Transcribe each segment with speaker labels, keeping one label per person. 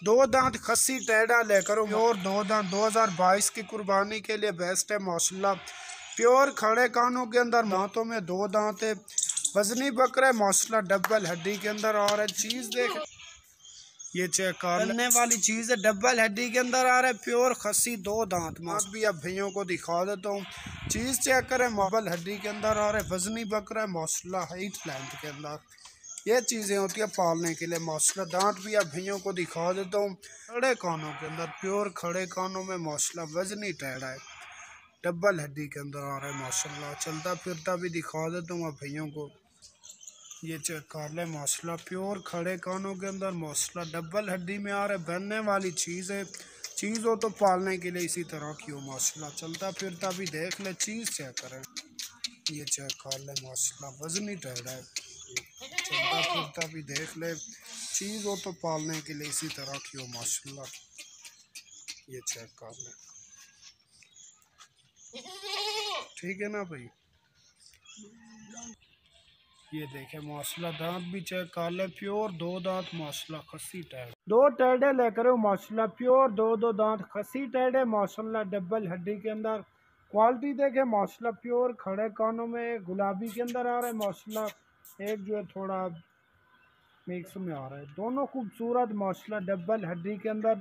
Speaker 1: दो दांत खस्सी टेढ़ा लेकर प्योर दो दांत 2022 की कुर्बानी के लिए बेस्ट है माशाल्लाह। प्योर खड़े कानों के अंदर दांतों में दो दांत है। वजनी बकरा है माशाल्लाह, डबल हड्डी के अंदर आ रहा है। चीज़ देख, ये चेक करने वाली चीज़ है, डबल हड्डी के अंदर आ रहा है। प्योर खस्सी दो दांत मांस भी अब भैयों को दिखा देता हूँ। चीज़ चेक करें, डबल हड्डी के अंदर आ रहा है। वजनी बकरा है माशाल्लाह, हाइट लेंथ के अंदर। ये चीज़ें होती है पालने के लिए माशाल्लाह। दांत भी अब भैयों को दिखा देता हूँ। खड़े कानों के अंदर, प्योर खड़े कानों में माशाल्लाह, वजनी टेढ़ा है, डबल हड्डी के अंदर आ रहा है माशाल्लाह। चलता फिरता भी दिखा देता हूँ अब भैयों को। ये चेक कर ले माशाल्लाह, प्योर खड़े कानों के अंदर माशाल्लाह, डबल हड्डी में आ रहा है। बनने वाली चीज़ है, चीज़ हो तो पालने के लिए इसी तरह की हो माशाल्लाह। चलता फिरता भी देख ले, चीज़ चेक करें। ये चेक कर ले माशाल्लाह, वजनी टेढ़ा है। चलता फिरता भी देख ले, चीज़ हो तो पालने के लिए इसी तरह की हो माशाल्लाह। ये चेक कर ले, ठीक है ना भाई। ये देखे माशाल्लाह, दांत भी चेक कर ले, प्योर दो दांत माशाल्लाह, खस्सी टेढ़े दो टेढ़े लेकर माशाल्लाह। प्योर दो दांत खस्सी टेढ़े माशाल्लाह, डबल हड्डी के अंदर। क्वालिटी देखे माशाल्लाह, प्योर खड़े कानों में गुलाबी के अंदर आ रहा है माशाल्लाह। एक जो है थोड़ा मिक्स में आ रहा है, दोनों खूबसूरत माशाल्लाह, डबल हड्डी के अंदर।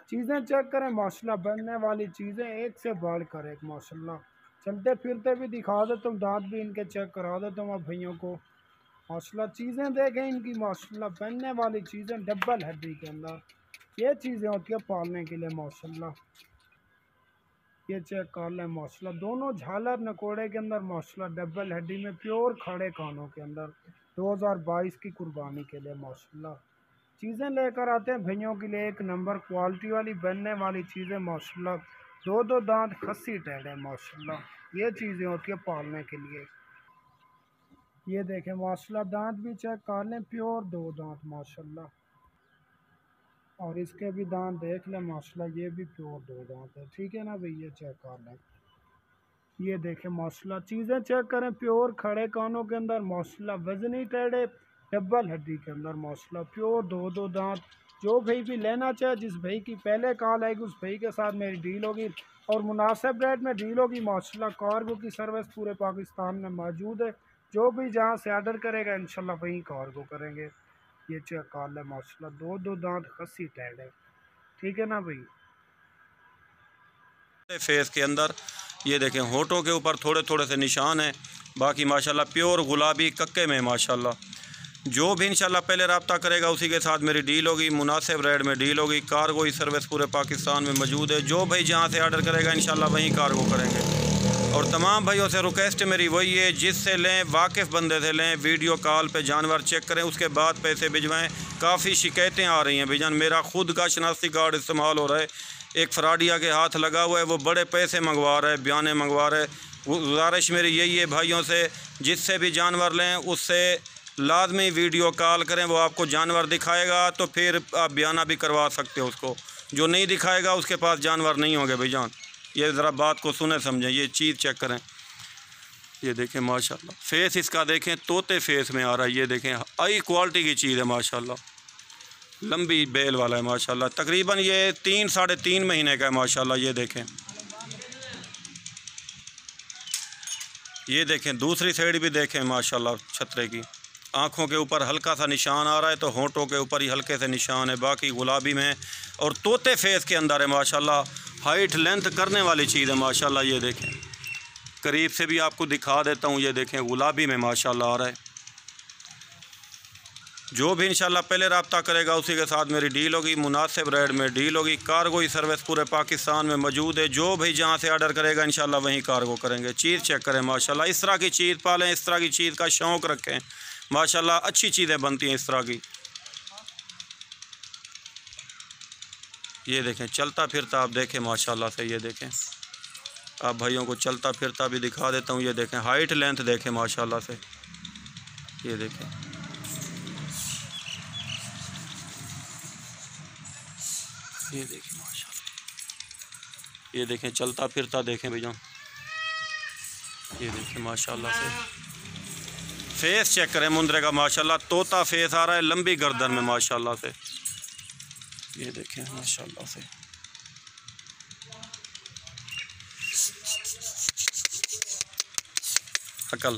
Speaker 1: चीज़ें चेक करें माशाल्लाह, बनने वाली चीज़ें एक से बढ़कर एक माशाल्लाह। चलते फिरते भी दिखा देता हूँ, दांत भी इनके चेक करा देता हूँ अब भैयों को माशाल्लाह। चीज़ें देखें इनकी माशाल्लाह, बनने वाली चीज़ें डबल हड्डी के अंदर। ये चीज़ें होती है पालने के लिए माशाल्लाह। ये चेक कर लें माशाल्लाह, दोनों झालर नकोड़े के अंदर माशाल्लाह, डबल हड्डी में, प्योर खड़े कानों के अंदर। 2022 की कुर्बानी के लिए माशाल्लाह चीज़ें लेकर आते हैं भैयों के लिए, एक नंबर क्वालिटी वाली बनने वाली चीज़ें माशाल्लाह। दो दांत खस्सी टेढ़े माशाल्लाह, ये चीज़ें होती है पालने के लिए। ये देखें माशाल्लाह, दांत भी चेक कर लें, प्योर दो दांत माशाल्लाह। और इसके भी दांत देख लें माशाल्लाह, ये भी प्योर दो दांत है, ठीक है ना भाई। ये चेक कर लें, ये देखें माशाल्लाह, चीज़ें चेक करें, प्योर खड़े कानों के अंदर माशाल्लाह, वजनी टेढ़े, डबल हड्डी के अंदर माशाल्लाह, प्योर दो दांत। जो भाई भी लेना चाहे, जिस भाई की पहले कॉल आएगी उस भाई के साथ मेरी डील होगी और मुनासिब रेट में डील होगी माशाल्लाह। कार्गो की सर्विस पूरे पाकिस्तान में मौजूद है। जो भी जहाँ से ऑर्डर करेगा इंशाल्लाह वहीं कार्गो करेंगे। ये चेक कर ले माशाल्लाह, दो दांत खस्सी टेढ़े, ठीक है ना भाई।
Speaker 2: फेस के अंदर ये देखें, होठों के ऊपर थोड़े थोड़े से निशान हैं, बाकी माशाल्लाह प्योर गुलाबी कक्के में माशाल्लाह। जो भी इंशाल्लाह पहले रब्ता करेगा उसी के साथ मेरी डील होगी, मुनासिब रेट में डील होगी। कार्गो की सर्विस पूरे पाकिस्तान में मौजूद है। जो भाई जहाँ से ऑर्डर करेगा इंशाल्लाह वहीं कार्गो करेंगे। और तमाम भाइयों से रिक्वेस्ट मेरी वही है, जिससे लें वाकिफ़ बंदे से लें, वीडियो कॉल पे जानवर चेक करें, उसके बाद पैसे भिजवाएँ। काफ़ी शिकायतें आ रही हैं भाईजान, मेरा खुद का शनाख्ती कार्ड इस्तेमाल हो रहा है, एक फ्राडिया के हाथ लगा हुआ है, वो बड़े पैसे मंगवा रहा है, बयाने मंगवा रहे। गुजारिश मेरी यही है भाइयों से, जिससे भी जानवर लें उससे लाजमी वीडियो कॉल करें। वो आपको जानवर दिखाएगा तो फिर आप बयाना भी करवा सकते हो उसको। जो नहीं दिखाएगा उसके पास जानवर नहीं होंगे भाईजान। ये ज़रा बात को सुने समझें। ये चीज़ चेक करें, ये देखें माशाल्लाह, फेस इसका देखें, तोते फेस में आ रहा है। ये देखें, हाई क्वालिटी की चीज़ है माशाल्लाह, लंबी बेल वाला है माशाल्लाह। तकरीबन ये 3-3.5 महीने का है माशाल्लाह। ये देखें, ये देखें दूसरी साइड भी देखें माशाल्लाह। छतरे की आँखों के ऊपर हल्का सा निशान आ रहा है, तो होंठों के ऊपर ही हल्के से निशान है, बाकी गुलाबी में और तोते फेस के अंदर है माशाल्लाह। हाइट लेंथ करने वाली चीज़ है माशाल्लाह। ये देखें, करीब से भी आपको दिखा देता हूँ। ये देखें, गुलाबी में माशाल्लाह आ रहा है। जो भी इंशाल्लाह पहले रब्ता करेगा उसी के साथ मेरी डील होगी, मुनासिब रेट में डील होगी। कार्गो की सर्विस पूरे पाकिस्तान में मौजूद है। जो भी जहाँ से ऑर्डर करेगा इंशाल्लाह वहीं कार्गो करेंगे। चीज़ चेक करें माशाल्लाह, इस तरह की चीज़ पालें, इस तरह की चीज़ का शौक़ रखें माशाल्लाह। अच्छी चीज़ें बनती हैं इस तरह की। ये देखें, चलता फिरता आप देखें माशाल्लाह से। ये देखें, आप भाइयों को चलता फिरता भी दिखा देता हूँ। ये देखें, हाइट लेंथ देखें माशाल्लाह से। ये देखें, ये देखें माशाल्लाह। ये देखें, चलता फिरता देखें भैया। ये देखें माशाल्लाह से, फेस चेक करें मुंदरे का माशाल्लाह। तोता फेस आ रहा है, लंबी गर्दन में माशाल्लाह से। ये देखें माशाल्लाह से। अकल